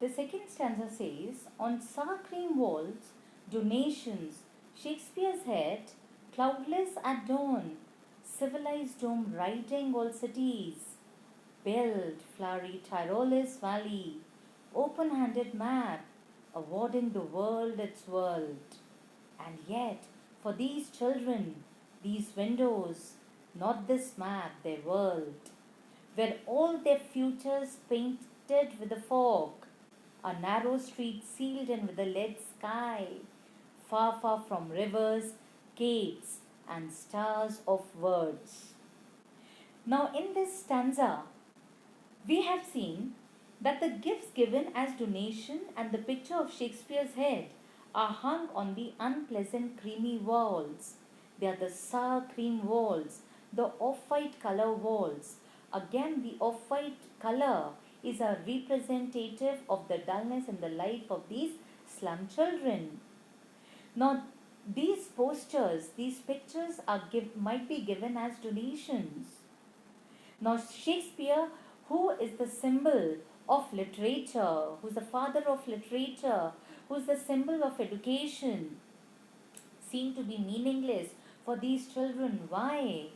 The second stanza says, on sour cream walls, donations, Shakespeare's head, cloudless at dawn, civilized dome riding all cities, build flowery Tyrolese valley, open handed map, awarding the world its world. And yet, for these children, these windows, not this map, their world, where all their futures painted with the fog, a narrow street sealed in with a lead sky, far, far from rivers, gates, and stars of words. Now, in this stanza, we have seen that the gifts given as donation and the picture of Shakespeare's head are hung on the unpleasant creamy walls. They are the sour cream walls, the off-white color walls. Again, the off-white color is a representative of the dullness in the life of these slum children. Now, these posters, these pictures might be given as donations. Now, Shakespeare, who is the symbol of literature, who's the father of literature, who's the symbol of education, seem to be meaningless for these children. Why?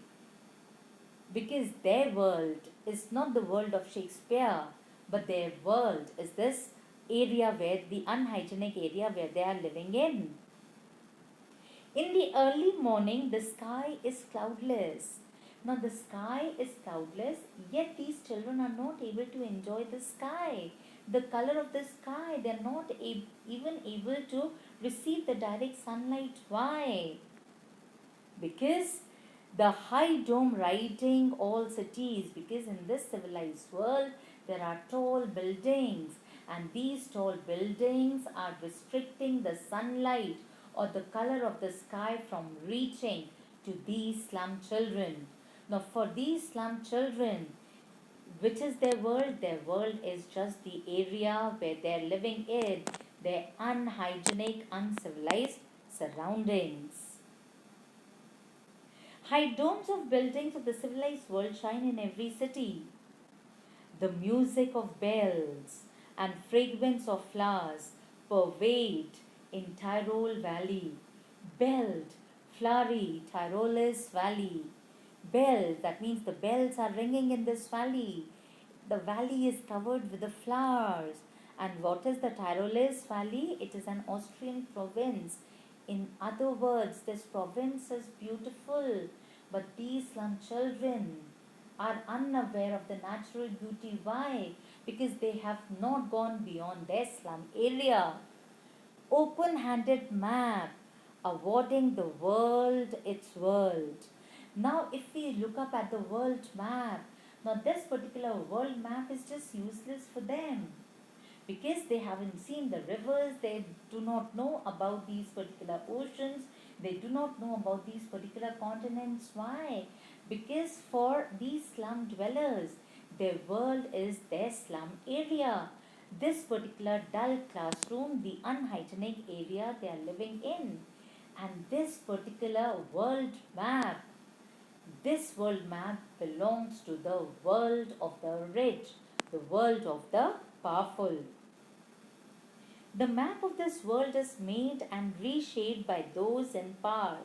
Because their world is not the world of Shakespeare, but their world is this area where the unhygienic area where they are living in. In the early morning, the sky is cloudless. Now, the sky is cloudless, yet these children are not able to enjoy the sky. The color of the sky, they are not even able to receive the direct sunlight. Why? Because the high dome riding all cities, because in this civilized world there are tall buildings, and these tall buildings are restricting the sunlight or the color of the sky from reaching to these slum children. Now, for these slum children, which is their world? Their world is just the area where they're living in, their unhygienic, uncivilized surroundings. High domes of buildings of the civilized world shine in every city. The music of bells and fragrance of flowers pervade in Tyrol Valley. Belled, flowery Tyrolese Valley. Bells, that means the bells are ringing in this valley. The valley is covered with the flowers. And what is the Tyrolese Valley? It is an Austrian province. In other words, this province is beautiful, but these slum children are unaware of the natural beauty. Why? Because they have not gone beyond their slum area. Open handed map awarding the world its world. Now, if we look up at the world map, now this particular world map is just useless for them because they haven't seen the rivers, they do not know about these particular oceans, they do not know about these particular continents. Why? Because for these slum dwellers, their world is their slum area. This particular dull classroom, the unhygienic area they are living in. And this world map belongs to the world of the rich, the world of the powerful. The map of this world is made and reshaped by those in power.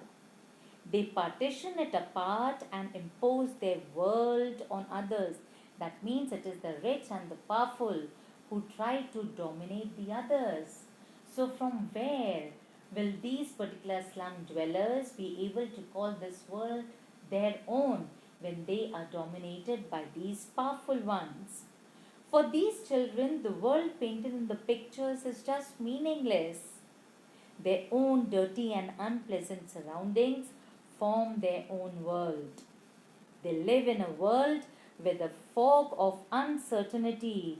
They partition it apart and impose their world on others. That means it is the rich and the powerful who try to dominate the others. So, from where will these particular slum dwellers be able to call this world their own when they are dominated by these powerful ones? For these children, the world painted in the pictures is just meaningless. Their own dirty and unpleasant surroundings form their own world. They live in a world where the fog of uncertainty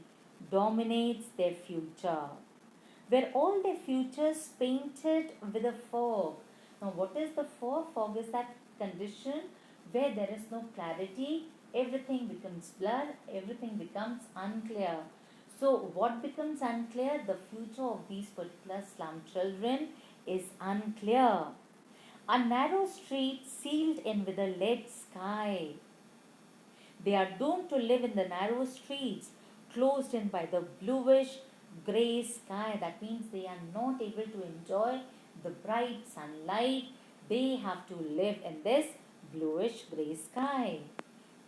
dominates their future, where all their futures painted with a fog. Now, what is the fog? Fog is that condition where there is no clarity, everything becomes blur, everything becomes unclear. So, what becomes unclear? The future of these particular slum children is unclear. A narrow street sealed in with a lead sky. They are doomed to live in the narrow streets, closed in by the bluish Grey sky, that means they are not able to enjoy the bright sunlight. They have to live in this bluish grey sky.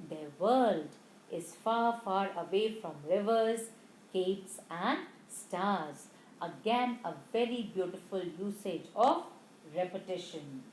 Their world is far, far away from rivers, capes, and stars. Again, a very beautiful usage of repetition.